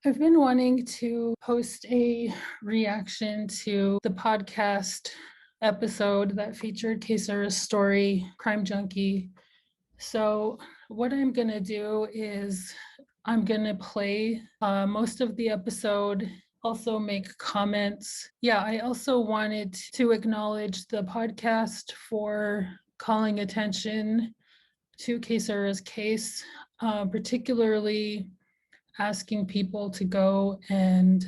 I've been wanting to post a reaction to the podcast episode that featured Kaysera's story, Crime Junkie. So, what I'm going to do is I'm going to play most of the episode, also make comments. Yeah, I also wanted to acknowledge the podcast for calling attention to Kaysera's case, particularly asking people to go and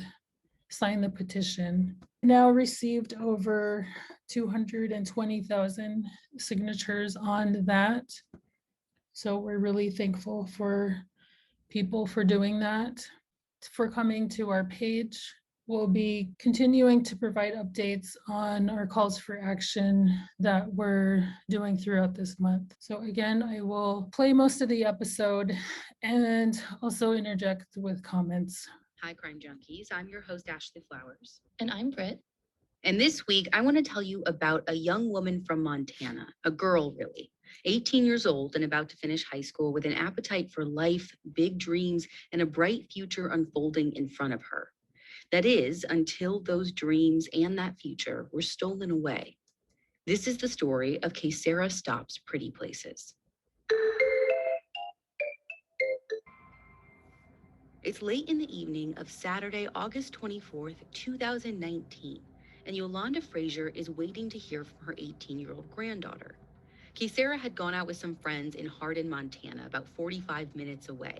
sign the petition. Now received over 220,000 signatures on that. So we're really thankful for people for doing that, for coming to our page. We'll be continuing to provide updates on our calls for action that we're doing throughout this month. So again, I will play most of the episode and also interject with comments. Hi, Crime Junkies. I'm your host, Ashley Flowers. And I'm Britt. And this week, I want to tell you about a young woman from Montana, a girl really, 18 years old and about to finish high school with an appetite for life, big dreams, and a bright future unfolding in front of her. That is, until those dreams and that future were stolen away. This is the story of Kaysera Stops Pretty Places. It's late in the evening of Saturday, August 24th, 2019, and Yolanda Frazier is waiting to hear from her 18-year-old granddaughter. Kaysera had gone out with some friends in Hardin, Montana, about 45 minutes away.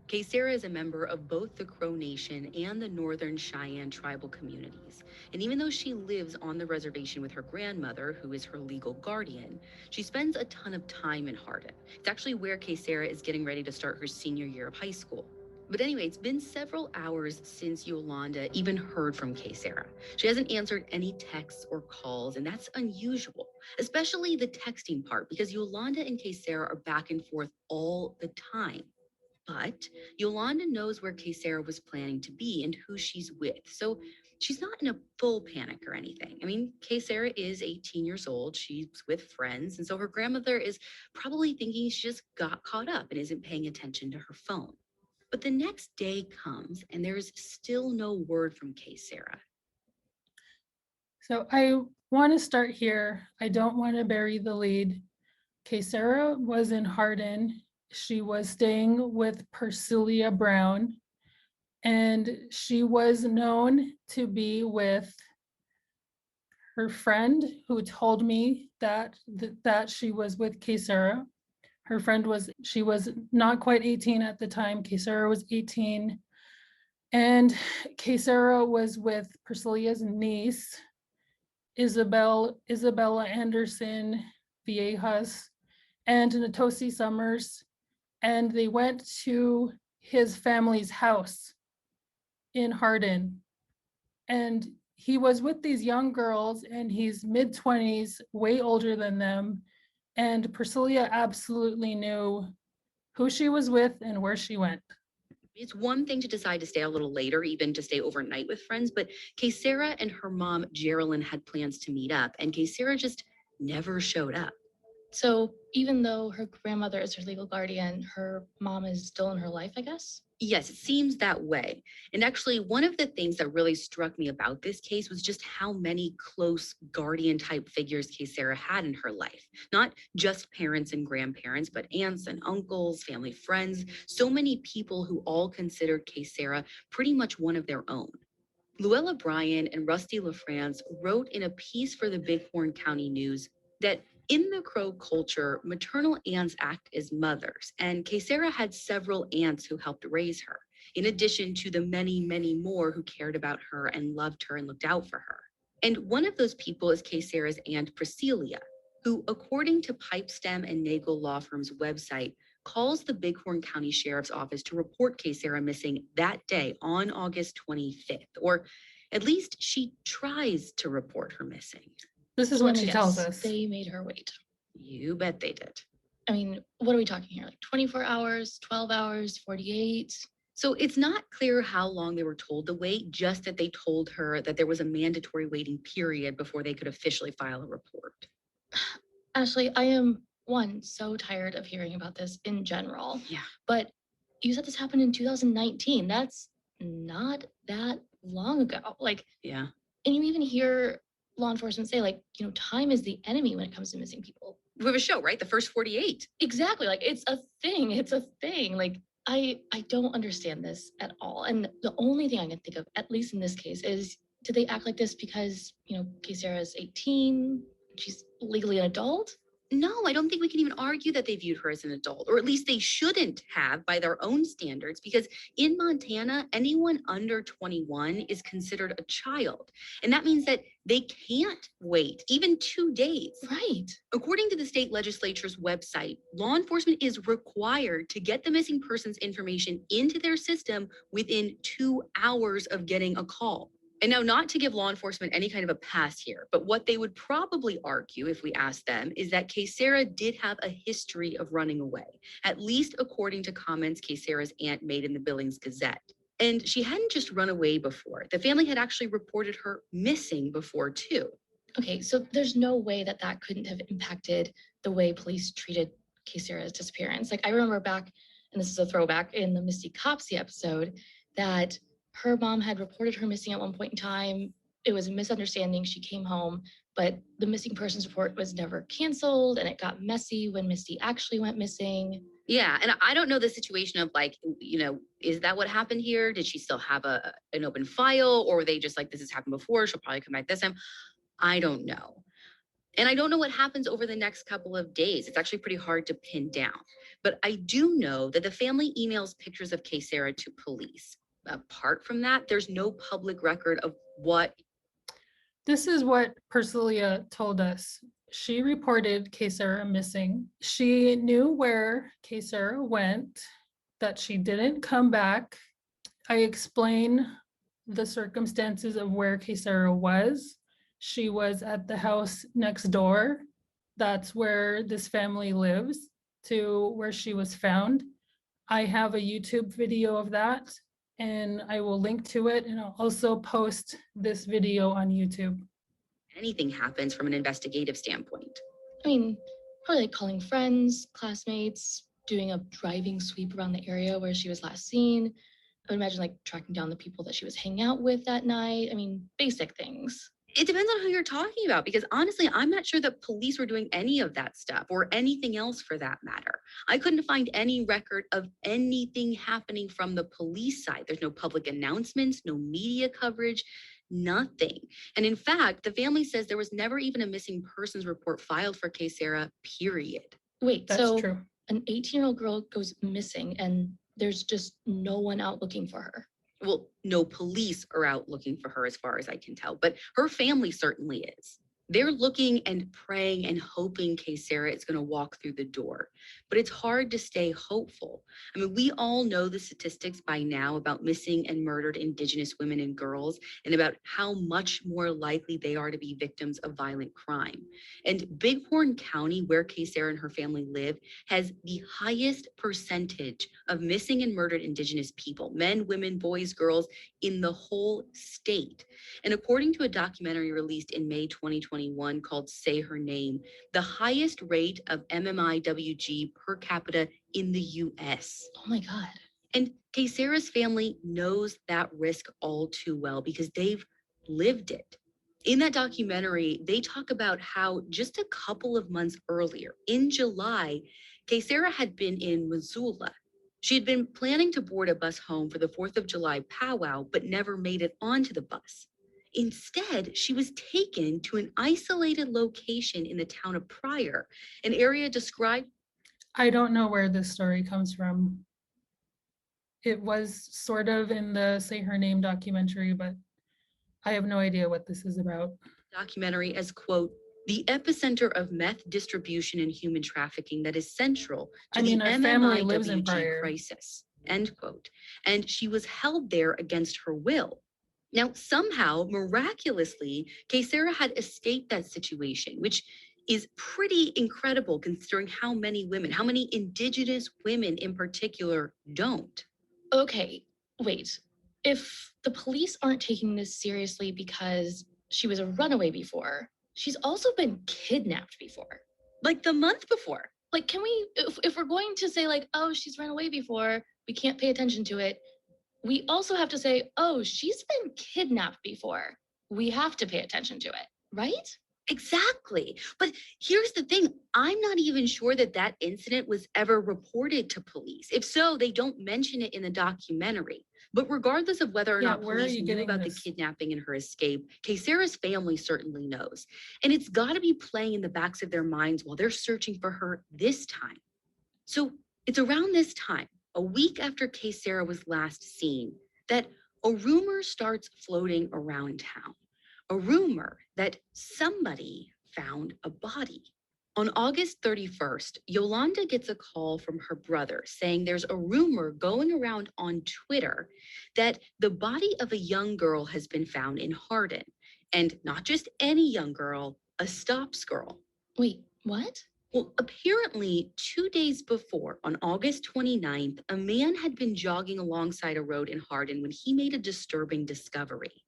Kaysera is a member of both the Crow Nation and the Northern Cheyenne tribal communities, and even though she lives on the reservation with her grandmother, who is her legal guardian, she spends a ton of time in Hardin. It's actually where Kaysera is getting ready to start her senior year of high school. But anyway, it's been several hours since Yolanda even heard from Kaysera. She hasn't answered any texts or calls, and that's unusual, especially the texting part, because Yolanda and Kaysera are back and forth all the time. But Yolanda knows where Kaysera was planning to be and who she's with, so she's not in a full panic or anything. I mean, Kaysera is 18 years old, she's with friends, and so her grandmother is probably thinking she just got caught up and isn't paying attention to her phone. But the next day comes and there's still no word from Kaysera. So I want to start here. I don't want to bury the lead. Kaysera was in Hardin. She was staying with Percilia Brown, and she was known to be with her friend who told me that she was with Kaysera. Her friend she was not quite 18 at the time. Kaysera was 18. And Kaysera was with Percilia's niece, Isabella Anderson Viejas, and Natosi Summers. And they went to his family's house in Hardin. And he was with these young girls, and he's mid-20s, way older than them. And Percilia absolutely knew who she was with and where she went. It's one thing to decide to stay a little later, even to stay overnight with friends, but Kaysera and her mom, Geraldine, had plans to meet up, and Kaysera just never showed up. So even though her grandmother is her legal guardian, her mom is still in her life, I guess? Yes, it seems that way. And actually, one of the things that really struck me about this case was just how many close guardian type figures Kaysera had in her life. Not just parents and grandparents, but aunts and uncles, family friends, so many people who all considered Kaysera pretty much one of their own. Luella Bryan and Rusty LaFrance wrote in a piece for the Bighorn County News that in the Crow culture, maternal aunts act as mothers, and Kaysera had several aunts who helped raise her, in addition to the many, many more who cared about her and loved her and looked out for her. And one of those people is Kaysera's aunt Priscilla, who, according to Pipestem and Nagel Law Firm's website, calls the Bighorn County Sheriff's Office to report Kaysera missing that day on August 25th, or at least she tries to report her missing. This is what she tells us. They made her wait. You bet they did. I mean, what are we talking here? Like 24 hours, 12 hours, 48? So it's not clear how long they were told to wait, just that they told her that there was a mandatory waiting period before they could officially file a report. Ashley, I am, so tired of hearing about this in general. Yeah. But you said this happened in 2019. That's not that long ago. Like, Yeah. and you even hear law enforcement say, like, time is the enemy when it comes to missing people. We have a show, right? The First 48. Exactly. Like, it's a thing. It's a thing. Like, I don't understand this at all. And the only thing I can think of, at least in this case, is did they act like this because, Kaysera is 18, she's legally an adult? No, I don't think we can even argue that they viewed her as an adult, or at least they shouldn't have by their own standards, because in Montana, anyone under 21 is considered a child. And that means that they can't wait even 2 days. Right. According to the state legislature's website, law enforcement is required to get the missing persons information into their system within 2 hours of getting a call. And now, not to give law enforcement any kind of a pass here, but what they would probably argue if we asked them is that Kaysera did have a history of running away, at least according to comments Kaysera's aunt made in the Billings Gazette. And she hadn't just run away before. The family had actually reported her missing before, too. Okay, so there's no way that couldn't have impacted the way police treated Kaysera's disappearance. Like, I remember back, and this is a throwback, in the Misty Copsy episode, that her mom had reported her missing at one point in time. It was a misunderstanding. She came home, but the missing persons report was never canceled, and it got messy when Misty actually went missing. Yeah, and I don't know the situation of, like, is that what happened here? Did she still have an open file, or were they just like, this has happened before, she'll probably come back this time? I don't know. And I don't know what happens over the next couple of days. It's actually pretty hard to pin down. But I do know that the family emails pictures of Kaysera to police. Apart from that, there's no public record of what. This is what Persilia told us. She reported Kaysera missing. She knew where Kaysera went, that she didn't come back. I explain the circumstances of where Kaysera was. She was at the house next door. That's where this family lives, to where she was found. I have a YouTube video of that, and I will link to it, and I'll also post this video on YouTube. Anything happens from an investigative standpoint. I mean, probably like calling friends, classmates, doing a driving sweep around the area where she was last seen. I would imagine like tracking down the people that she was hanging out with that night. I mean, basic things. It depends on who you're talking about, because honestly, I'm not sure that police were doing any of that stuff, or anything else for that matter. I couldn't find any record of anything happening from the police side. There's no public announcements, no media coverage, nothing. And in fact, the family says there was never even a missing persons report filed for Kaysera, period. Wait, That's so true. An 18-year-old girl goes missing and there's just no one out looking for her. Well, no police are out looking for her as far as I can tell, but her family certainly is. They're looking and praying and hoping Kaysera is going to walk through the door. But it's hard to stay hopeful. I mean, we all know the statistics by now about missing and murdered Indigenous women and girls, and about how much more likely they are to be victims of violent crime. And Bighorn County, where Kaysera and her family live, has the highest percentage of missing and murdered Indigenous people, men, women, boys, girls, in the whole state. And according to a documentary released in May 2021 called Say Her Name, the highest rate of MMIWG per capita in the US. Oh my God. And Kaysera's family knows that risk all too well because they've lived it. In that documentary, they talk about how just a couple of months earlier, in July, Kaysera had been in Missoula. She had been planning to board a bus home for the 4th of July powwow, but never made it onto the bus. Instead, she was taken to an isolated location in the town of Pryor, an area described. I don't know where this story comes from. It was sort of in the Say Her Name documentary, but I have no idea what this is about. Documentary as, quote, the epicenter of meth distribution and human trafficking that is central to the our family lives in MMIWG Pryor. crisis, end quote. And she was held there against her will. Now, somehow, miraculously, Kaysera had escaped that situation, which is pretty incredible considering how many Indigenous women in particular don't. Okay, wait. If the police aren't taking this seriously because she was a runaway before, she's also been kidnapped before. Like the month before. Like, can we, if we're going to say like, oh, she's run away before, we can't pay attention to it, we also have to say, oh, she's been kidnapped before. We have to pay attention to it, right? Exactly. But here's the thing. I'm not even sure that that incident was ever reported to police. If so, they don't mention it in the documentary. But regardless of whether or Yeah, not where are police you knew getting about the this? kidnapping and her escape, Kaysera's family certainly knows. And it's got to be playing in the backs of their minds while they're searching for her this time. So it's around this time, a week after Kaysera was last seen, that a rumor starts floating around town. A rumor that somebody found a body. On August 31st, Yolanda gets a call from her brother saying there's a rumor going around on Twitter that the body of a young girl has been found in Hardin. And not just any young girl, a stops girl. Wait, what? Well, apparently, 2 days before, on August 29th, a man had been jogging alongside a road in Hardin when he made a disturbing discovery.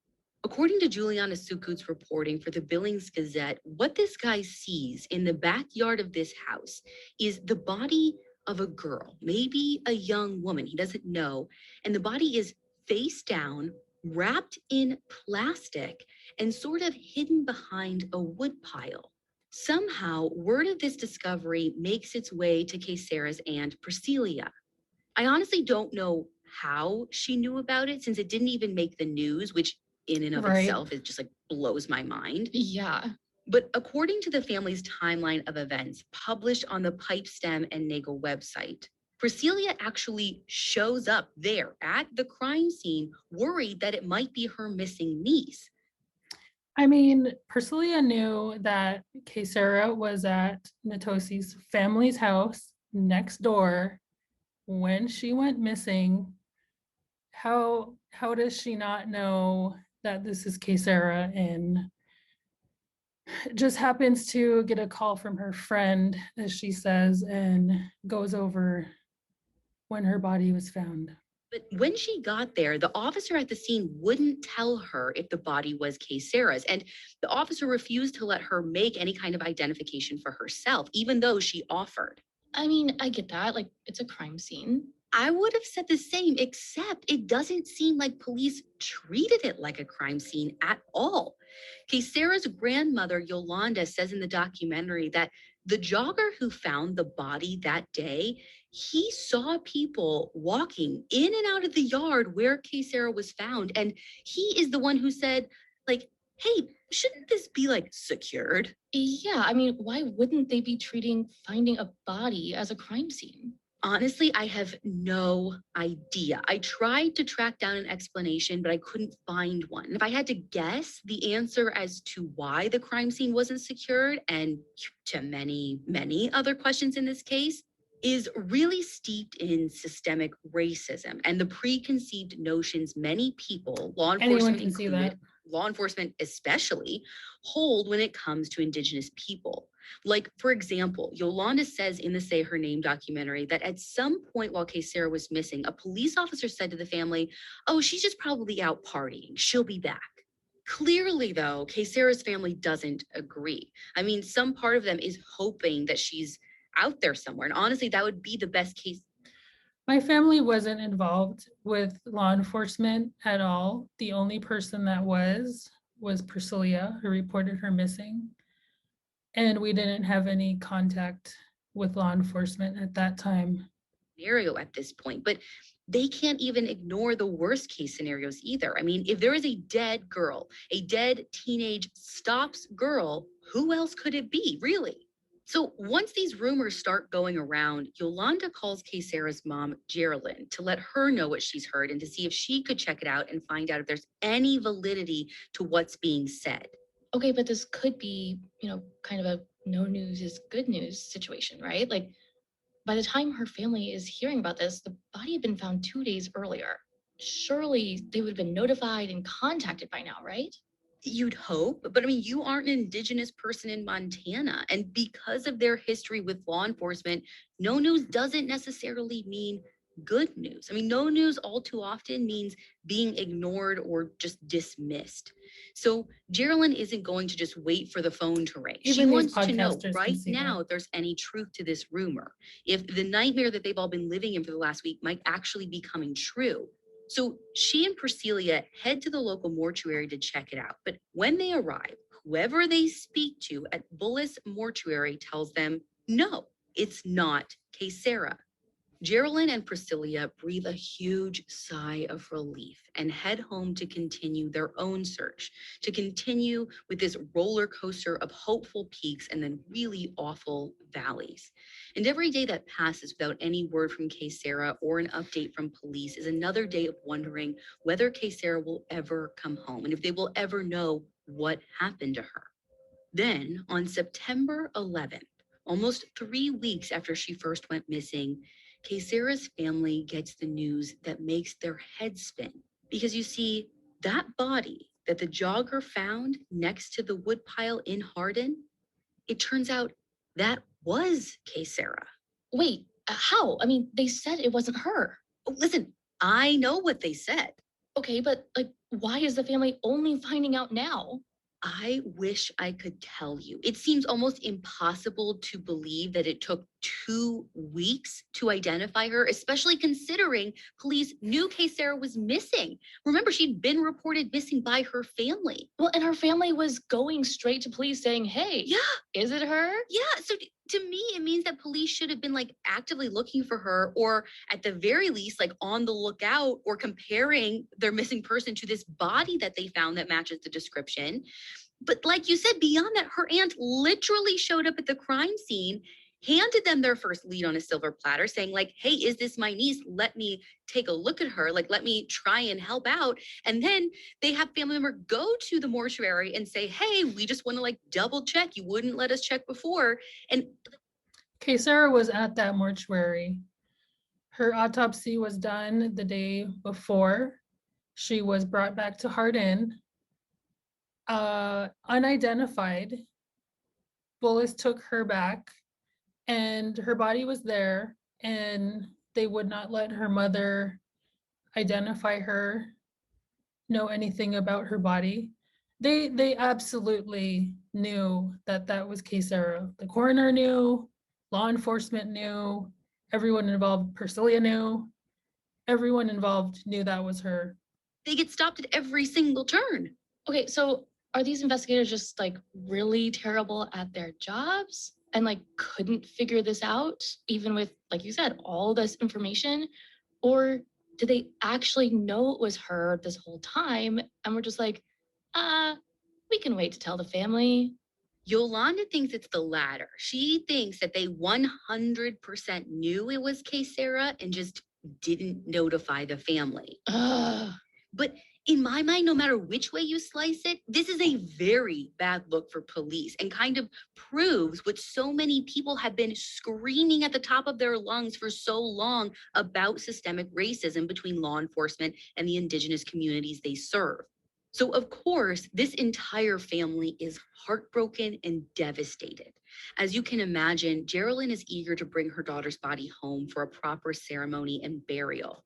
According to Juliana Sukut's reporting for the Billings Gazette, what this guy sees in the backyard of this house is the body of a girl, maybe a young woman, he doesn't know, and the body is face down, wrapped in plastic, and sort of hidden behind a wood pile. Somehow, word of this discovery makes its way to Kaysera's aunt, Priscilla. I honestly don't know how she knew about it since it didn't even make the news, which in and of Right. itself is just like blows my mind. Yeah. But according to the family's timeline of events published on the Pipestem and Nagel website, Priscilla actually shows up there at the crime scene, worried that it might be her missing niece. I mean, Priscilla knew that Kaysera was at Natosi's family's house next door when she went missing. How does she not know that this is Kaysera and just happens to get a call from her friend, as she says, and goes over when her body was found? But when she got there, the officer at the scene wouldn't tell her if the body was Kaysera's, and the officer refused to let her make any kind of identification for herself, even though she offered. I mean, I get that. Like, it's a crime scene. I would have said the same, except it doesn't seem like police treated it like a crime scene at all. Kaysera's grandmother, Yolanda, says in the documentary that the jogger who found the body that day, he saw people walking in and out of the yard where Kaysera was found. And he is the one who said, like, hey, shouldn't this be like secured? Yeah, I mean, why wouldn't they be treating finding a body as a crime scene? Honestly, I have no idea. I tried to track down an explanation, but I couldn't find one. If I had to guess, the answer as to why the crime scene wasn't secured, and to many, many other questions in this case, is really steeped in systemic racism and the preconceived notions many people, law Anyone enforcement can see included, that. law enforcement especially, hold when it comes to Indigenous people. Like, for example, Yolanda says in the Say Her Name documentary that at some point while Kaysera was missing, a police officer said to the family, oh, she's just probably out partying. She'll be back. Clearly, though, Kaysera's family doesn't agree. I mean, some part of them is hoping that she's out there somewhere. And honestly, that would be the best case. My family wasn't involved with law enforcement at all. The only person that was Priscilla, who reported her missing. And we didn't have any contact with law enforcement at that time. Scenario at this point, but they can't even ignore the worst case scenarios either. I mean, if there is a dead girl, a dead teenage stops girl, who else could it be, really? So once these rumors start going around, Yolanda calls Kaysera's mom, Geraldine, to let her know what she's heard and to see if she could check it out and find out if there's any validity to what's being said. Okay, but this could be, kind of a no news is good news situation, right? Like, by the time her family is hearing about this, the body had been found 2 days earlier. Surely they would have been notified and contacted by now, right? You'd hope, but I mean, you aren't an Indigenous person in Montana. And because of their history with law enforcement, no news doesn't necessarily mean good news. I mean, no news all too often means being ignored or just dismissed. So Geraldine isn't going to just wait for the phone to ring. She wants to know right now if there's any truth to this rumor, if the nightmare that they've all been living in for the last week might actually be coming true. So she and Priscilla head to the local mortuary to check it out. But when they arrive, whoever they speak to at Bullis Mortuary tells them, no, it's not Kaysera. Geraldine and Priscilla breathe a huge sigh of relief and head home to continue their own search, to continue with this roller coaster of hopeful peaks and then really awful valleys. And every day that passes without any word from Kaysera or an update from police is another day of wondering whether Kaysera will ever come home and if they will ever know what happened to her. Then, on September 11th, almost 3 weeks after she first went missing, Kaysera's family gets the news that makes their heads spin. Because you see, that body that the jogger found next to the woodpile in Hardin, it turns out that was Kaysera. Wait, how? I mean, they said it wasn't her. Oh, listen, I know what they said. Okay, but like, why is the family only finding out now? I wish I could tell you. It seems almost impossible to believe that it took 2 weeks to identify her, especially considering police knew Kaysera was missing. Remember, she'd been reported missing by her family. Well, and her family was going straight to police saying, hey, Yeah, is it her? yeah. So to me, it means that police should have been like actively looking for her, or at the very least, like on the lookout or comparing their missing person to this body that they found that matches the description. But like you said, beyond that, her aunt literally showed up at the crime scene, handed them their first lead on a silver platter, saying like, hey, is this my niece? Let me take a look at her. Like, let me try and help out. And then they have family member go to the mortuary and say, hey, we just want to like double check. You wouldn't let us check before. And Kaysera was at that mortuary. Her autopsy was done the day before. She was brought back to Hardin, unidentified. Bullis took her back and her body was there, and they would not let her mother identify her, know anything about her body. They absolutely knew that that was Kaysera. The coroner knew, law enforcement knew, everyone involved, Priscilla knew, everyone involved knew that was her. they get stopped at every single turn. Okay, so are these investigators just like really terrible at their jobs and like couldn't figure this out, even with, like you said, all this information? Or did they actually know it was her this whole time and we're just like, we can wait to tell the family? Yolanda thinks it's the latter. She thinks that they 100% knew it was Kaysera and just didn't notify the family. Ugh. But in my mind, no matter which way you slice it, this is a very bad look for police and kind of proves what so many people have been screaming at the top of their lungs for so long about systemic racism between law enforcement and the Indigenous communities they serve. So, of course, this entire family is heartbroken and devastated. As you can imagine, Geraldine is eager to bring her daughter's body home for a proper ceremony and burial.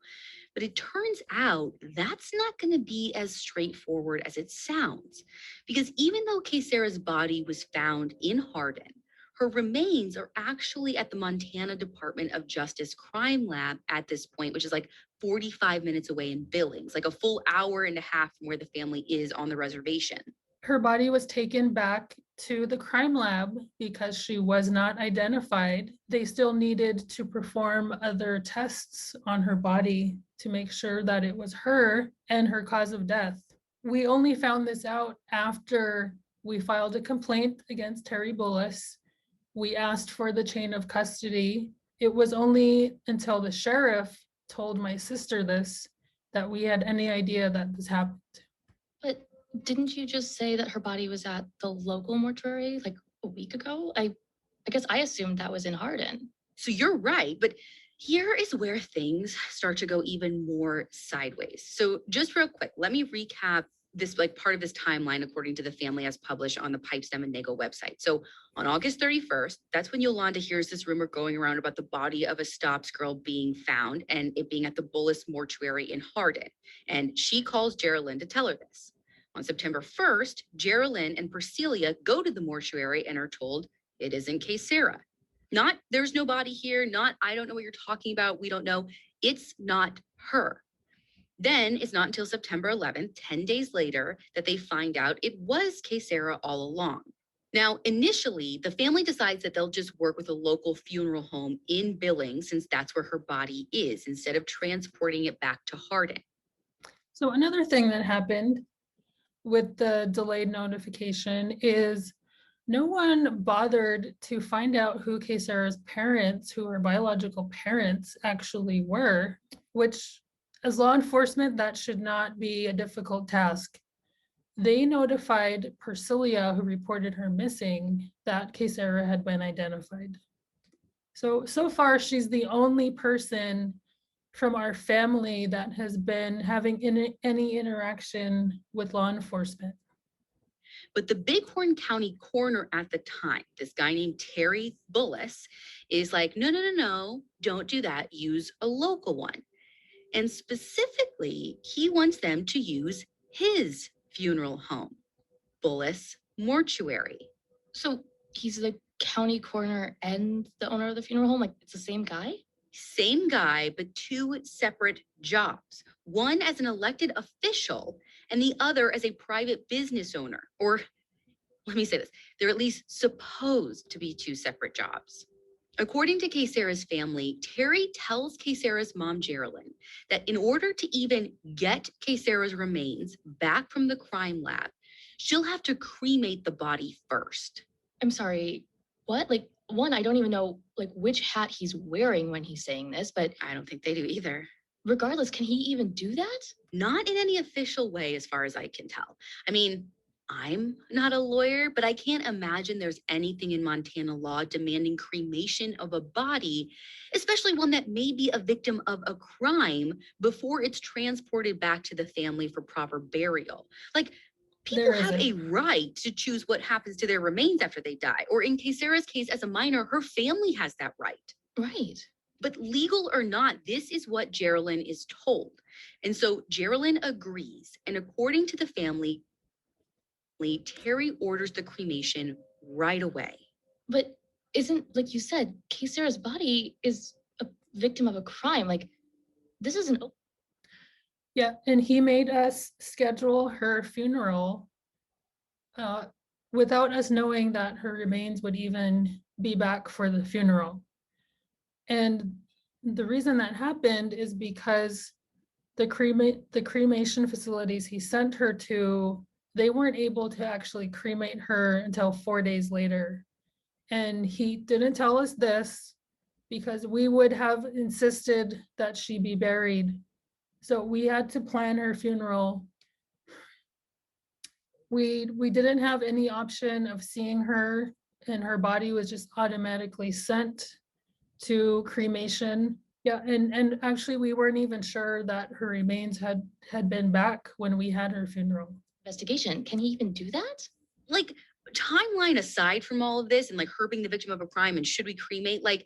But it turns out that's not going to be as straightforward as it sounds. Because even though Kaysera's body was found in Hardin, her remains are actually at the Montana Department of Justice Crime Lab at this point, which is like 45 minutes away in Billings, like a full hour and a half from where the family is on the reservation. Her body was taken back to the crime lab because she was not identified. They still needed to perform other tests on her body to make sure that it was her and her cause of death. We only found this out after we filed a complaint against Terry Bullis. We asked for the chain of custody. It was only until the sheriff told my sister this that we had any idea that this happened. But didn't you just say that her body was at the local mortuary like a week ago? I guess I assumed that was in Hardin. So you're right, but here is where things start to go even more sideways. So just real quick, let me recap this like part of this timeline according to the family as published on the Pipestem and Nagle website. So on August 31st, that's when Yolanda hears this rumor going around about the body of a Stops girl being found and it being at the Bullis mortuary in Hardin. And she calls Geraldine to tell her this. On September 1st, Geraldine and Priscilla go to the mortuary and are told it isn't Kaysera. Not there's no body here, not I don't know what you're talking about, we don't know. It's not her. Then it's not until September 11th, 10 days later, that they find out it was Kaysera all along. Now, initially, the family decides that they'll just work with a local funeral home in Billings, since that's where her body is, instead of transporting it back to Hardin. So another thing that happened with the delayed notification is no one bothered to find out who Kaysera's parents, who her biological parents actually were, which as law enforcement, that should not be a difficult task. They notified Persilia, who reported her missing, that Kaysera had been identified. So far, she's the only person from our family that has been having any interaction with law enforcement. But the Bighorn County coroner at the time, this guy named Terry Bullis, is like, no, don't do that. Use a local one. And specifically, he wants them to use his funeral home, Bullis Mortuary. So he's the county coroner and the owner of the funeral home? Like, it's the same guy? Same guy, but two separate jobs. One as an elected official and the other as a private business owner. Or let me say this, they're at least supposed to be two separate jobs. According to Kaysera's family, Terry tells Kaysera's mom, Geraldine, that in order to even get Kaysera's remains back from the crime lab, she'll have to cremate the body first. I'm sorry, what? Like, one, I don't even know like which hat he's wearing when he's saying this, but I don't think they do either. regardless, can he even do that? Not in any official way, as far as I can tell. I mean, I'm not a lawyer, but I can't imagine there's anything in Montana law demanding cremation of a body, especially one that may be a victim of a crime, before it's transported back to the family for proper burial. Like, people have a right to choose what happens to their remains after they die. Or in Kaysera's case, as a minor, her family has that right. Right. But legal or not, this is what Geraldine is told. And so Geraldine agrees. And according to the family, Terry orders the cremation right away. But isn't, like you said, Kaysera's body is a victim of a crime. Like, this isn't. Yeah, and he made us schedule her funeral without us knowing that her remains would even be back for the funeral. And the reason that happened is because the cremation facilities he sent her to, they weren't able to actually cremate her until 4 days later. And he didn't tell us this because we would have insisted that she be buried. So we had to plan her funeral. We didn't have any option of seeing her, and her body was just automatically sent to cremation. Yeah, and actually we weren't even sure that her remains had been back when we had her funeral. Investigation. Can he even do that? Like, timeline aside from all of this and like her being the victim of a crime and should we cremate, like,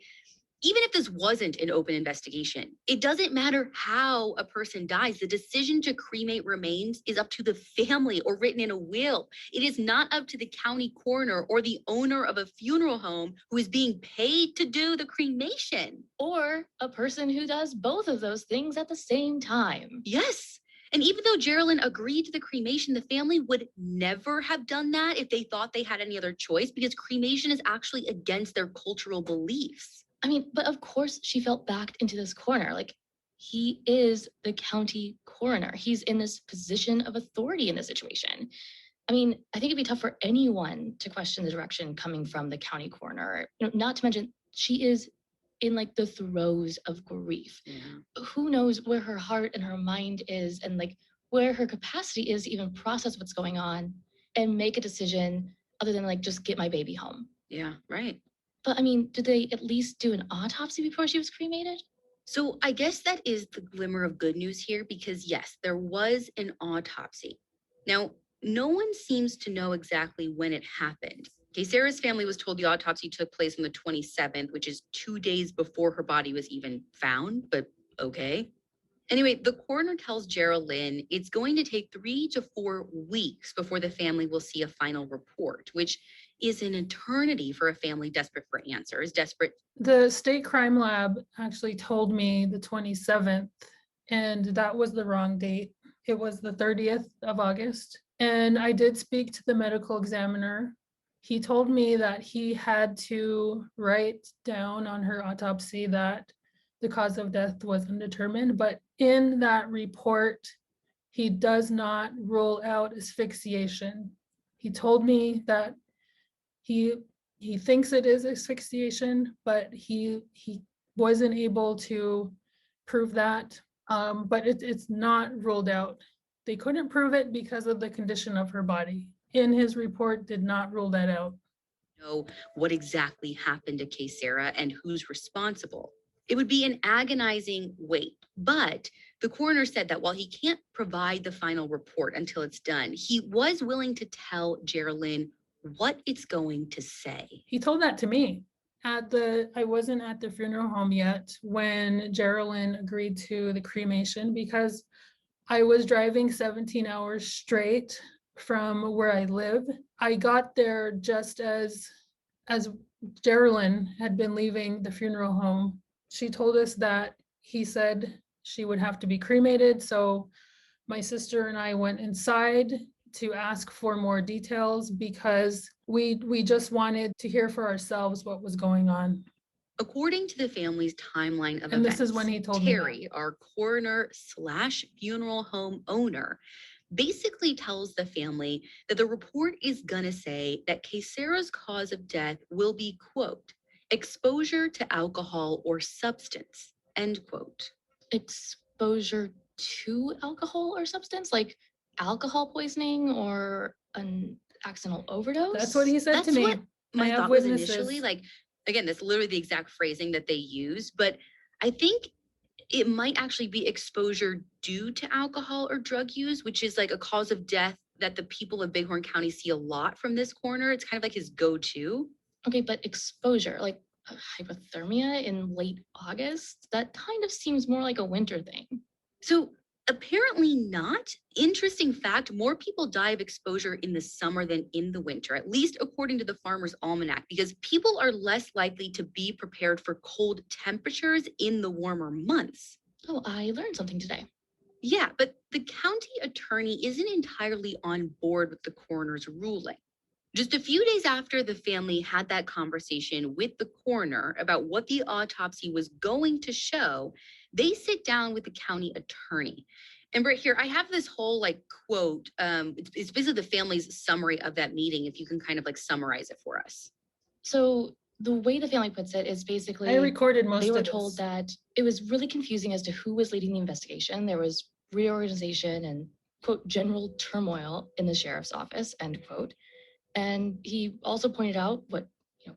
even if this wasn't an open investigation, it doesn't matter how a person dies. The decision to cremate remains is up to the family or written in a will. It is not up to the county coroner or the owner of a funeral home who is being paid to do the cremation. Or a person who does both of those things at the same time. Yes. And even though Geraldine agreed to the cremation, the family would never have done that if they thought they had any other choice, because cremation is actually against their cultural beliefs. I mean, but of course she felt backed into this corner. Like, he is the county coroner. He's in this position of authority in this situation. I mean, I think it'd be tough for anyone to question the direction coming from the county coroner. Not to mention, she is in like the throes of grief. Who knows where her heart and her mind is, and like where her capacity is to even process what's going on and make a decision other than like just get my baby home. Yeah, right. But I mean, did they at least do an autopsy before she was cremated? So I guess that is the glimmer of good news here, because yes, there was an autopsy. Now, no one seems to know exactly when it happened. Kaysera's family was told the autopsy took place on the 27th, which is 2 days before her body was even found, but okay. Anyway, the coroner tells Geraldine it's going to take 3 to 4 weeks before the family will see a final report, which is an eternity for a family desperate for answers, desperate. The state crime lab actually told me the 27th, and that was the wrong date. It was the 30th of August. And I did speak to the medical examiner. He told me that he had to write down on her autopsy that the cause of death was undetermined, but in that report, he does not rule out asphyxiation. He told me that he thinks it is asphyxiation, but he wasn't able to prove that. But it's not ruled out. They couldn't prove it because of the condition of her body. In his report, did not rule that out. Know what exactly happened to Kaysera and who's responsible. It would be an agonizing wait, but the coroner said that while he can't provide the final report until it's done, he was willing to tell Geraldine what it's going to say. He told that to me. I wasn't at the funeral home yet when Geraldine agreed to the cremation because I was driving 17 hours straight from where I live. I got there just as Geraldine had been leaving the funeral home. She told us that he said she would have to be cremated. So my sister and I went inside to ask for more details because we just wanted to hear for ourselves what was going on. According to the family's timeline of And events, this is when he told Terry, me our coroner/funeral home owner, basically tells the family that the report is going to say that Kaysera's cause of death will be, quote, exposure to alcohol or substance, end quote. Exposure to alcohol or substance, like alcohol poisoning or an accidental overdose? That's what he said to me. What my I have thought was witnesses. initially, like, again, that's literally the exact phrasing that they use, but I think it might actually be exposure due to alcohol or drug use, which is like a cause of death that the people of Bighorn County see a lot from this coroner. It's kind of like his go-to. Okay, but exposure, like hypothermia in late August, that kind of seems more like a winter thing. So apparently not. Interesting fact, more people die of exposure in the summer than in the winter, at least according to the Farmer's Almanac, because people are less likely to be prepared for cold temperatures in the warmer months. Oh, I learned something today. Yeah, but the county attorney isn't entirely on board with the coroner's ruling. Just a few days after the family had that conversation with the coroner about what the autopsy was going to show, they sit down with the county attorney. And right here, I have this whole like quote. It's basically the family's summary of that meeting, if you can kind of like summarize it for us. So the way the family puts it is basically I recorded most they of were this. told that it was really confusing as to who was leading the investigation. There was reorganization and, quote, general turmoil in the sheriff's office, end quote. And he also pointed out what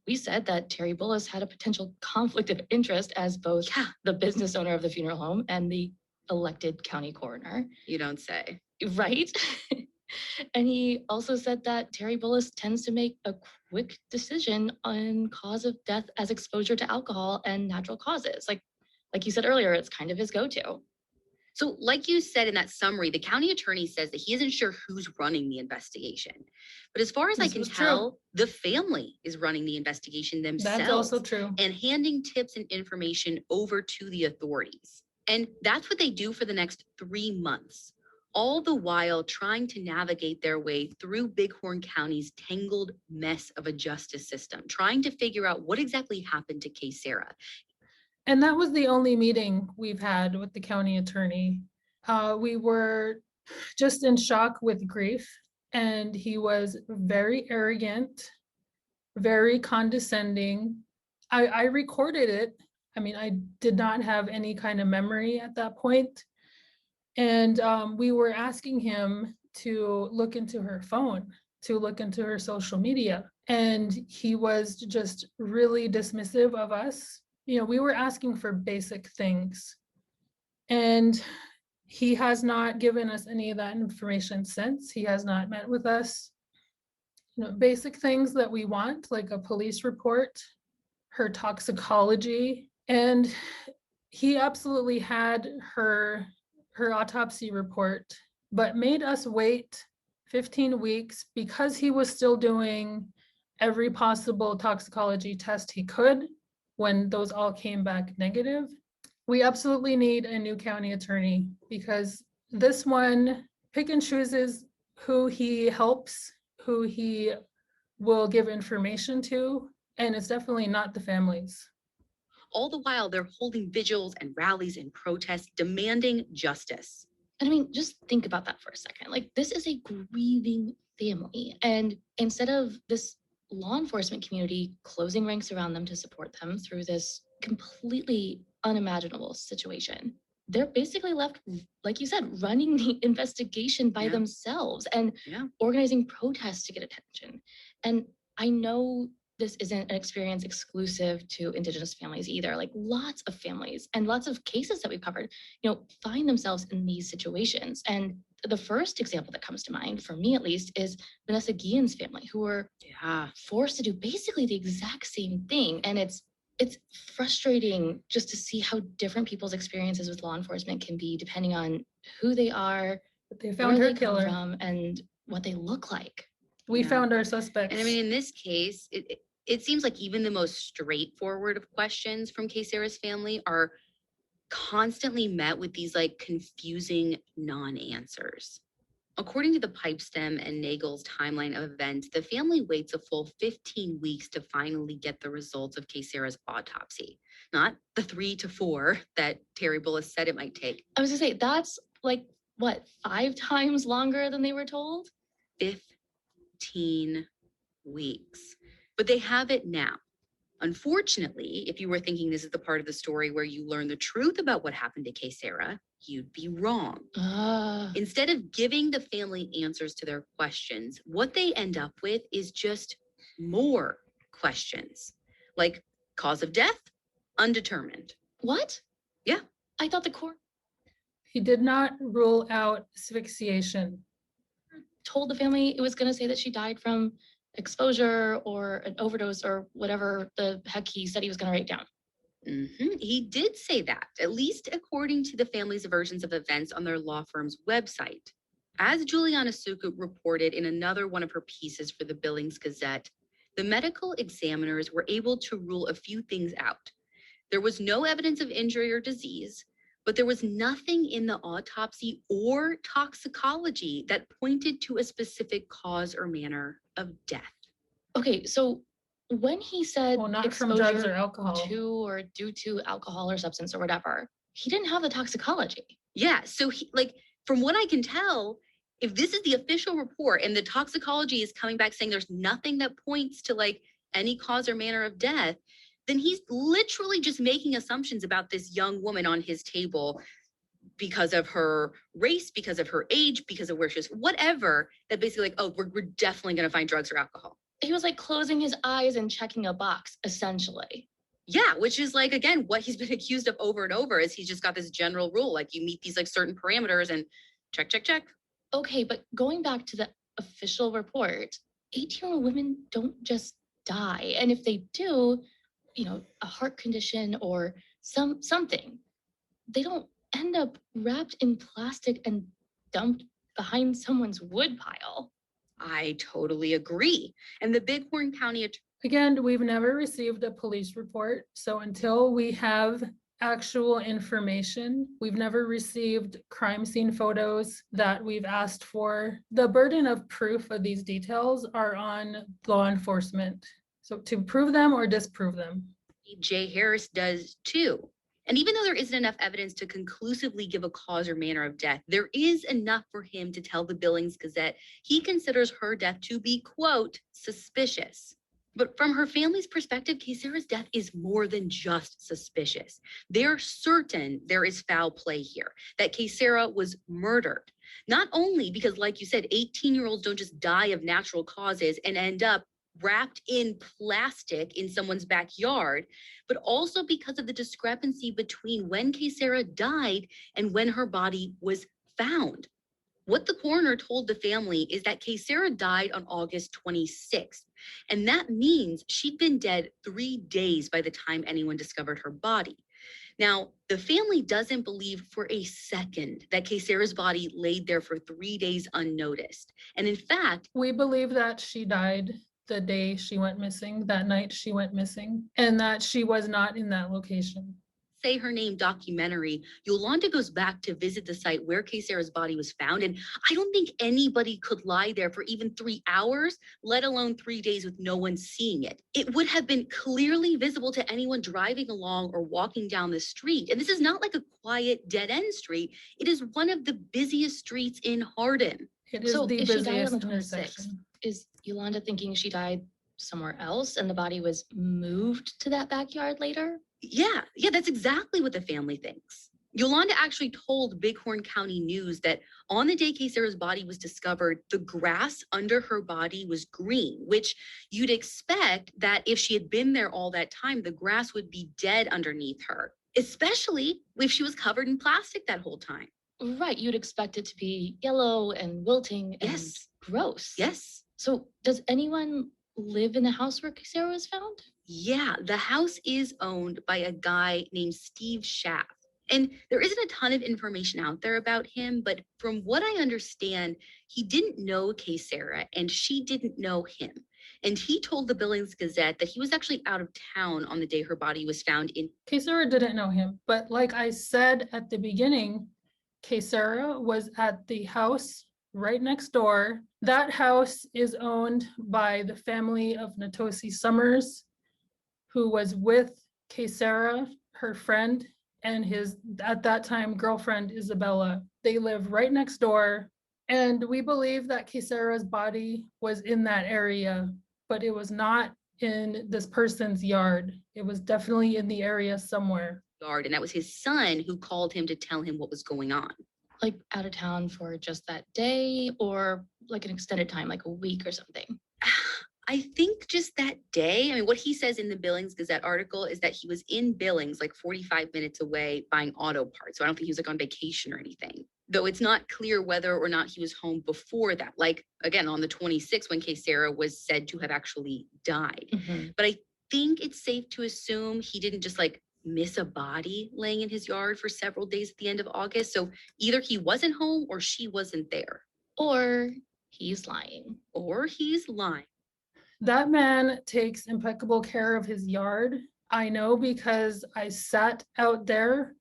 we said, that Terry Bullis had a potential conflict of interest as both the business owner of the funeral home and the elected county coroner. You don't say. Right? And he also said that Terry Bullis tends to make a quick decision on cause of death as exposure to alcohol and natural causes. Like you said earlier, it's kind of his go-to. So like you said in that summary, the county attorney says that he isn't sure who's running the investigation. But as far as I can tell, the family is running the investigation themselves. That's also true. And handing tips and information over to the authorities. And that's what they do for the next 3 months, all the while trying to navigate their way through Bighorn County's tangled mess of a justice system, trying to figure out what exactly happened to Kaysera. And that was the only meeting we've had with the county attorney. We were just in shock with grief, and he was very arrogant, very condescending. I recorded it. I mean, I did not have any kind of memory at that point. And we were asking him to look into her phone, to look into her social media. And he was just really dismissive of us. We were asking for basic things. And he has not given us any of that information since. He has not met with us. Basic things that we want, like a police report, her toxicology. And he absolutely had her autopsy report, but made us wait 15 weeks because he was still doing every possible toxicology test he could when those all came back negative. We absolutely need a new county attorney because this one pick and chooses who he helps, who he will give information to, and it's definitely not the families. All the while, they're holding vigils and rallies and protests demanding justice. And I mean, just think about that for a second. Like, this is a grieving family. And instead of this law enforcement community closing ranks around them to support them through this completely unimaginable situation, they're basically left, like you said, running the investigation by themselves and organizing protests to get attention. And I know this isn't an experience exclusive to Indigenous families either. Like, lots of families and lots of cases that we've covered, find themselves in these situations. And the first example that comes to mind, for me at least, is Vanessa Guillen's family, who were forced to do basically the exact same thing. And it's frustrating just to see how different people's experiences with law enforcement can be depending on who they are, but they found her killer from, and what they look like. We found our suspects. And I mean, in this case, it seems like even the most straightforward of questions from Kaysera's family are constantly met with these like confusing non-answers. According to the Pipestem and Nagel's timeline of events, the family waits a full 15 weeks to finally get the results of Kaysera's autopsy, not the 3 to 4 that Terry Bullis said it might take. I was gonna say, that's like, what, 5 times longer than they were told? 15 weeks. But they have it now. Unfortunately, if you were thinking this is the part of the story where you learn the truth about what happened to Kaysera, you'd be wrong. Instead of giving the family answers to their questions, what they end up with is just more questions. Like, cause of death? Undetermined. What? Yeah. I thought the court He did not rule out asphyxiation. Told the family it was going to say that she died from exposure or an overdose or whatever the heck he said he was going to write down. He did say that, at least according to the family's versions of events on their law firm's website. As Juliana Suku reported in another one of her pieces for the Billings Gazette, the medical examiners were able to rule a few things out. There was no evidence of injury or disease, but there was nothing in the autopsy or toxicology that pointed to a specific cause or manner of death. Okay, so when he said not from drugs or alcohol, to or due to alcohol or substance or whatever, he didn't have the toxicology. Yeah, so from what I can tell, if this is the official report and the toxicology is coming back saying there's nothing that points to like any cause or manner of death, then he's literally just making assumptions about this young woman on his table because of her race, because of her age, because of where she is, whatever, that basically like, oh, we're definitely going to find drugs or alcohol. He was like closing his eyes and checking a box, essentially. Yeah, which is like, again, what he's been accused of over and over is he's just got this general rule, like you meet these like certain parameters and check, check, check. Okay, but going back to the official report, 18-year-old women don't just die. And if they do, a heart condition or something, they don't end up wrapped in plastic and dumped behind someone's wood pile. I totally agree. And the Bighorn County again, we've never received a police report. So until we have actual information, we've never received crime scene photos that we've asked for. The burden of proof of these details are on law enforcement. So to prove them or disprove them. Jay Harris does too. And even though there isn't enough evidence to conclusively give a cause or manner of death, there is enough for him to tell the Billings Gazette he considers her death to be, quote, suspicious. But from her family's perspective, Kaysera's death is more than just suspicious. They're certain there is foul play here, that Kaysera was murdered. Not only because, like you said, 18-year-olds don't just die of natural causes and end up wrapped in plastic in someone's backyard, but also because of the discrepancy between when Kaysera died and when her body was found. What the coroner told the family is that Kaysera died on August 26th, and that means she'd been dead 3 days by the time anyone discovered her body. Now, the family doesn't believe for a second that Kaysera's body laid there for 3 days unnoticed. And in fact, we believe that she died the day she went missing, that night she went missing, and that she was not in that location. Say Her Name documentary, Yolanda goes back to visit the site where Kaysera's body was found. And I don't think anybody could lie there for even 3 hours, let alone 3 days with no one seeing it. It would have been clearly visible to anyone driving along or walking down the street. And this is not like a quiet dead-end street. It is one of the busiest streets in Hardin. It is So the if she died busiest on the 26th, intersection. is Yolanda thinking she died somewhere else and the body was moved to that backyard later? Yeah, that's exactly what the family thinks. Yolanda actually told Bighorn County News that on the day Kaysera's body was discovered, the grass under her body was green, which you'd expect that if she had been there all that time, the grass would be dead underneath her, especially if she was covered in plastic that whole time. Right, you'd expect it to be yellow and wilting and Yes. gross. Yes. So does anyone live in the house where Kaysera was found? Yeah, the house is owned by a guy named Steve Schaff. And there isn't a ton of information out there about him, but from what I understand, he didn't know Kaysera and she didn't know him. And he told the Billings Gazette that he was actually out of town on the day her body was found in. Kaysera didn't know him, but like I said at the beginning, Kaysera was at the house right next door. That house is owned by the family of Natosi Summers, who was with Kaysera, her friend, and his, at that time, girlfriend, Isabella. They live right next door. And we believe that Kaysera's body was in that area, but it was not in this person's yard. It was definitely in the area somewhere. And that was his son who called him to tell him what was going on. Like out of town for just that day or like an extended time, like a week or something? I think just that day. I mean, what he says in the Billings Gazette article is that he was in Billings, like 45 minutes away, buying auto parts. So I don't think he was like on vacation or anything. Though it's not clear whether or not he was home before that. Like, again, on the 26th when Kaysera was said to have actually died. Mm-hmm. But I think it's safe to assume he didn't just like miss a body laying in his yard for several days at the end of August. So either he wasn't home or she wasn't there. Or he's lying. That man takes impeccable care of his yard. I know because I sat out there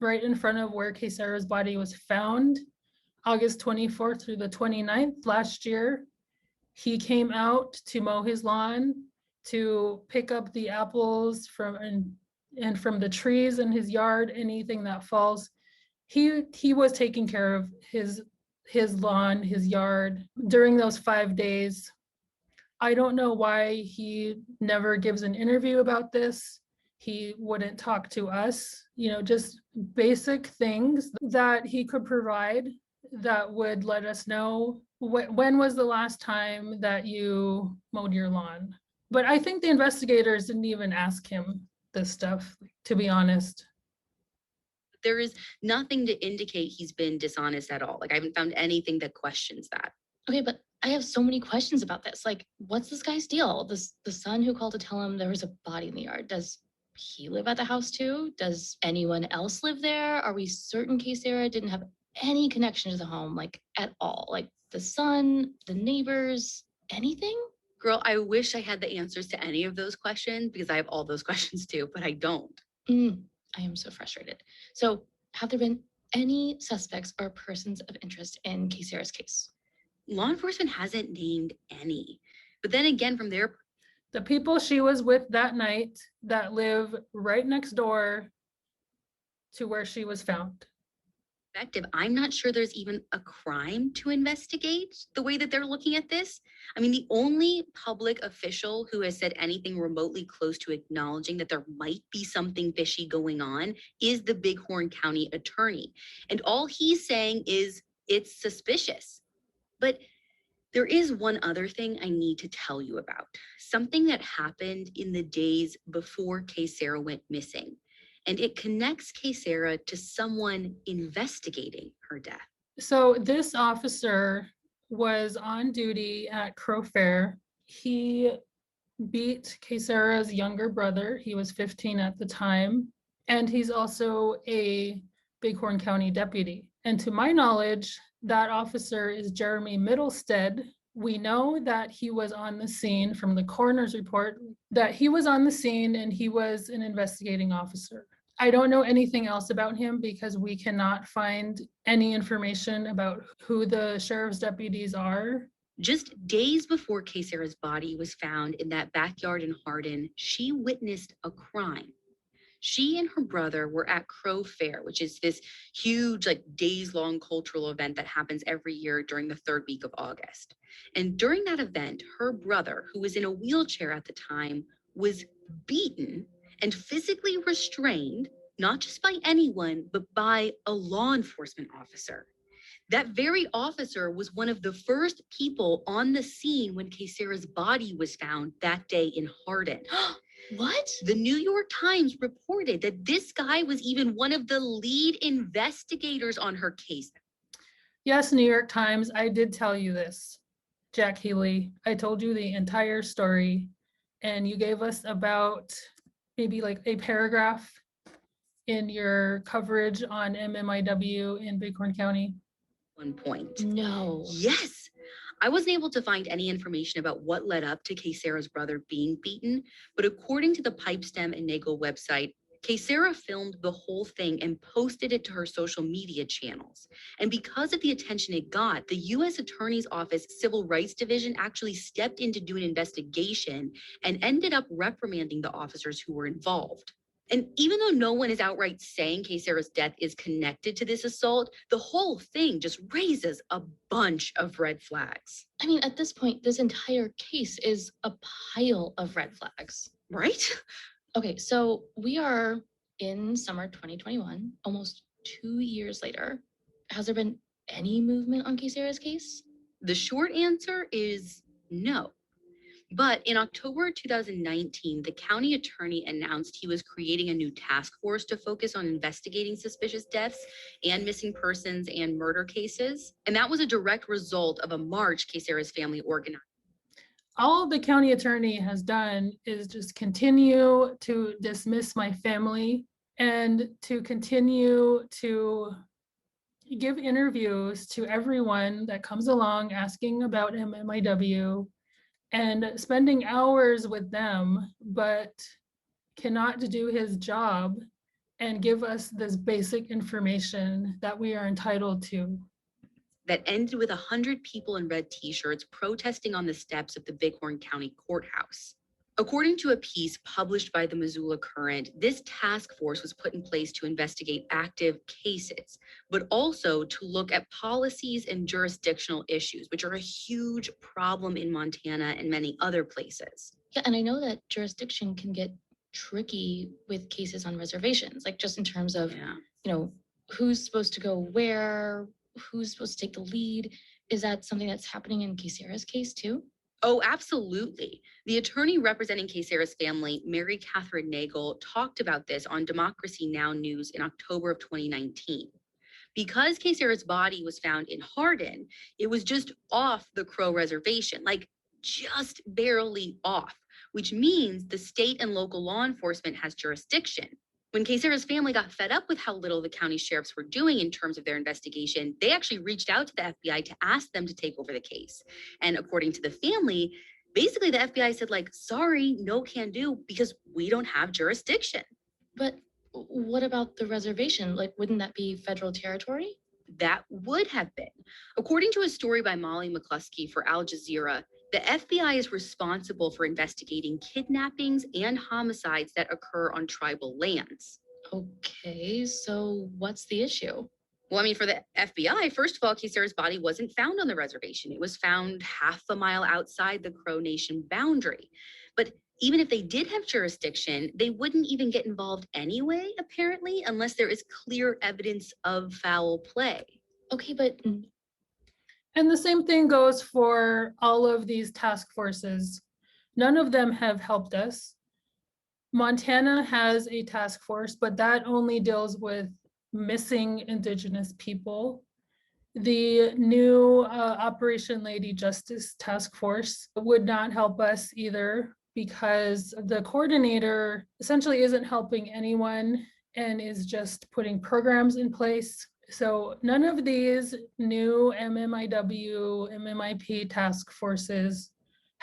right in front of where Kaysera's body was found, August 24th through the 29th last year. He came out to mow his lawn, to pick up the apples from and from the trees in his yard, anything that falls. He was taking care of his lawn, his yard during those 5 days. I don't know why he never gives an interview about this. He wouldn't talk to us, just basic things that he could provide that would let us know when was the last time that you mowed your lawn. But I think the investigators didn't even ask him this stuff, to be honest. There is nothing to indicate he's been dishonest at all. Like, I haven't found anything that questions that. Okay, but I have so many questions about this. Like, what's this guy's deal? The son who called to tell him there was a body in the yard. Does he live at the house too? Does anyone else live there? Are we certain Kaysera didn't have any connection to the home, like at all? Like the son, the neighbors, anything? Girl, I wish I had the answers to any of those questions because I have all those questions too, but I don't. I am so frustrated. So have there been any suspects or persons of interest in Kaysera's case? Law enforcement hasn't named any. But then again, from their... The people she was with that night that live right next door to where she was found. Perspective, I'm not sure there's even a crime to investigate the way that they're looking at this. I mean, the only public official who has said anything remotely close to acknowledging that there might be something fishy going on is the Bighorn County attorney. And all he's saying is it's suspicious. But there is one other thing I need to tell you about, something that happened in the days before Kaysera went missing. And it connects Kaysera to someone investigating her death. So this officer was on duty at Crow Fair. He beat Kaysera's younger brother. He was 15 at the time. And he's also a Bighorn County deputy. And to my knowledge, that officer is Jeremy Middlestead. We know that he was on the scene from the coroner's report, that he was on the scene and he was an investigating officer. I don't know anything else about him because we cannot find any information about who the sheriff's deputies are. Just days before Kaysera's body was found in that backyard in Hardin, she witnessed a crime. She and her brother were at Crow Fair, which is this huge, like days-long cultural event that happens every year during the third week of August. And during that event, her brother, who was in a wheelchair at the time, was beaten and physically restrained, not just by anyone, but by a law enforcement officer. That very officer was one of the first people on the scene when Kaysera's body was found that day in Hardin. What? The New York Times reported that this guy was even one of the lead investigators on her case. Yes, New York Times, I did tell you this, Jack Healy. I told you the entire story, and you gave us about maybe like a paragraph in your coverage on MMIW in Bighorn County. One point. No. Yes. I wasn't able to find any information about what led up to Kaysera's brother being beaten, but according to the Pipestem and Nagel website, Kaysera filmed the whole thing and posted it to her social media channels. And because of the attention it got, the U.S. Attorney's Office Civil Rights Division actually stepped in to do an investigation and ended up reprimanding the officers who were involved. And even though no one is outright saying Kaysera's death is connected to this assault, the whole thing just raises a bunch of red flags. I mean, at this point, this entire case is a pile of red flags. Right? Okay, so we are in summer 2021, almost 2 years later. Has there been any movement on Kaysera's case? The short answer is no. But in October 2019, the county attorney announced he was creating a new task force to focus on investigating suspicious deaths and missing persons and murder cases. And that was a direct result of a march Kaysera's family organized. All the county attorney has done is just continue to dismiss my family and to continue to give interviews to everyone that comes along asking about MMIW and spending hours with them, but cannot do his job and give us this basic information that we are entitled to. That ended with 100 people in red t-shirts protesting on the steps of the Bighorn County Courthouse. According to a piece published by the Missoula Current, this task force was put in place to investigate active cases, but also to look at policies and jurisdictional issues, which are a huge problem in Montana and many other places. Yeah, and I know that jurisdiction can get tricky with cases on reservations, like just in terms of, who's supposed to go where, who's supposed to take the lead. Is that something that's happening in Kaysera's case too? Oh, absolutely. The attorney representing Kaysera's family, Mary Catherine Nagel, talked about this on Democracy Now! News in October of 2019. Because Kaysera's body was found in Hardin, it was just off the Crow Reservation, like just barely off, which means the state and local law enforcement has jurisdiction. When Kaysera's family got fed up with how little the county sheriffs were doing in terms of their investigation, they actually reached out to the FBI to ask them to take over the case. And according to the family, basically the FBI said, like, sorry, no can do, because we don't have jurisdiction. But what about the reservation? Like, wouldn't that be federal territory? That would have been. According to a story by Molly McCluskey for Al Jazeera, the FBI is responsible for investigating kidnappings and homicides that occur on tribal lands. Okay, so what's the issue? Well, I mean, for the FBI, first of all, Kaysera's body wasn't found on the reservation. It was found half a mile outside the Crow Nation boundary. But even if they did have jurisdiction, they wouldn't even get involved anyway, apparently, unless there is clear evidence of foul play. Okay, but... And the same thing goes for all of these task forces. None of them have helped us. Montana has a task force, but that only deals with missing Indigenous people. The new Operation Lady Justice Task Force would not help us either because the coordinator essentially isn't helping anyone and is just putting programs in place. So none of these new MMIW, MMIP task forces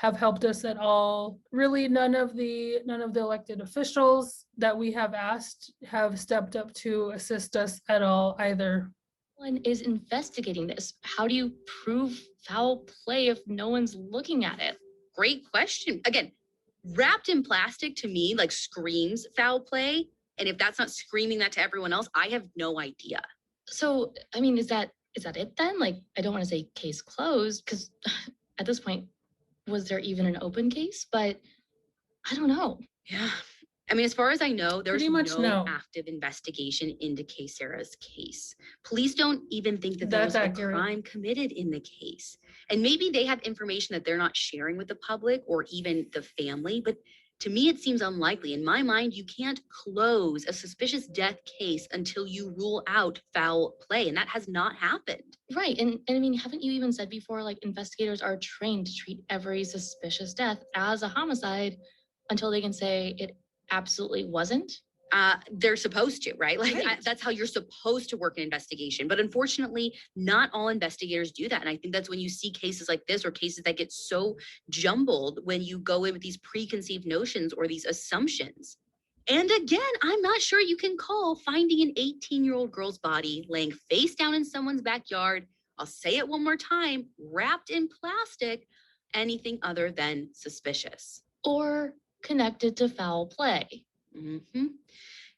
have helped us at all. Really, none of the elected officials that we have asked have stepped up to assist us at all either. One is investigating this. How do you prove foul play if no one's looking at it? Great question. Again, wrapped in plastic to me like screams foul play. And if that's not screaming that to everyone else, I have no idea. So, I mean, is that it then? Like, I don't want to say case closed, because at this point, was there even an open case? But I don't know. Yeah. I mean, as far as I know, there's Pretty much no active investigation into Kaysera's case. Police don't even think that That's there was accurate. a crime committed in the case. And maybe they have information that they're not sharing with the public or even the family, but to me, it seems unlikely. In my mind, you can't close a suspicious death case until you rule out foul play, and that has not happened. Right. And I mean, haven't you even said before, like, investigators are trained to treat every suspicious death as a homicide until they can say it absolutely wasn't? They're supposed to, right? Like Right. that's how you're supposed to work an investigation. But unfortunately, not all investigators do that. And I think that's when you see cases like this or cases that get so jumbled when you go in with these preconceived notions or these assumptions. And again, I'm not sure you can call finding an 18-year-old girl's body laying face down in someone's backyard, I'll say it one more time, wrapped in plastic, anything other than suspicious. Or connected to foul play. Mm-hmm.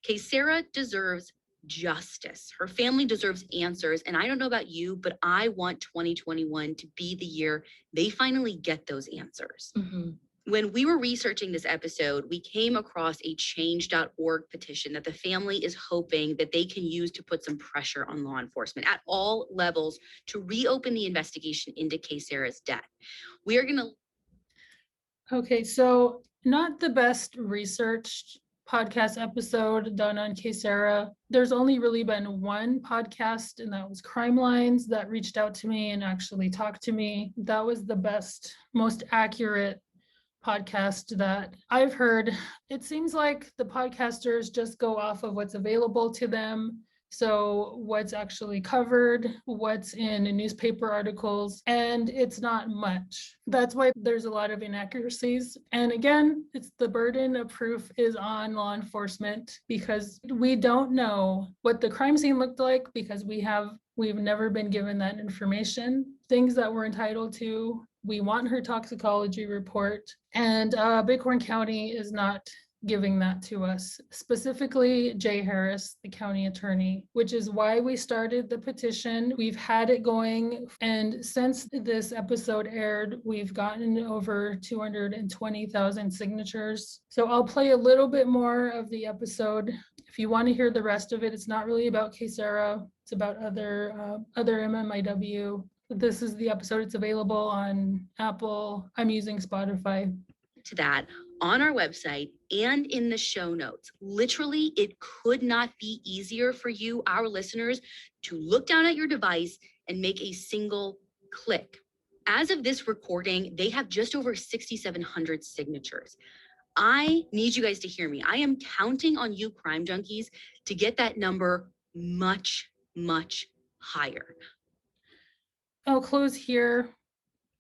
Kaysera deserves justice. Her family deserves answers. And I don't know about you, but I want 2021 to be the year they finally get those answers. Mm-hmm. When we were researching this episode, we came across a change.org petition that the family is hoping that they can use to put some pressure on law enforcement at all levels to reopen the investigation into Kaysera's death. We are going to... Okay, so not the best researched podcast episode done on Kaysera. There's only really been one podcast, and that was Crime Lines, that reached out to me and actually talked to me. That was the best, most accurate podcast that I've heard. It seems like the podcasters just go off of what's available to them. So what's actually covered, what's in newspaper articles, and it's not much. That's why there's a lot of inaccuracies. And again, it's the burden of proof is on law enforcement because we don't know what the crime scene looked like because we've never been given that information. Things that we're entitled to. We want her toxicology report, and Bighorn County is not giving that to us, specifically Jay Harris, the county attorney, which is why we started the petition. We've had it going, and since this episode aired, we've gotten over 220,000 signatures. So I'll play a little bit more of the episode. If you want to hear the rest of it, it's not really about Kaysera. It's about other MMIW. This is the episode. It's available on Apple. I'm using Spotify. To that on our website and in the show notes. Literally, it could not be easier for you, our listeners, to look down at your device and make a single click. As of this recording, they have just over 6,700 signatures. I need you guys to hear me. I am counting on you, crime junkies, to get that number much, much higher. I'll close here.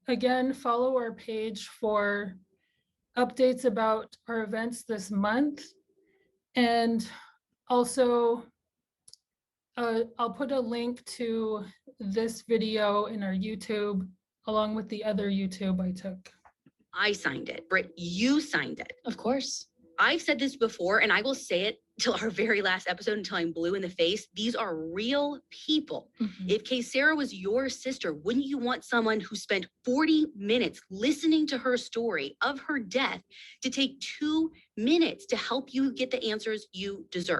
Again, follow our page for updates about our events this month. And also, I'll put a link to this video in our YouTube, along with the other YouTube I took. I signed it. Britt, you signed it. Of course. I've said this before, and I will say it till our very last episode until I'm blue in the face. These are real people. Mm-hmm. If Kaysera was your sister, wouldn't you want someone who spent 40 minutes listening to her story of her death to take 2 minutes to help you get the answers you deserve?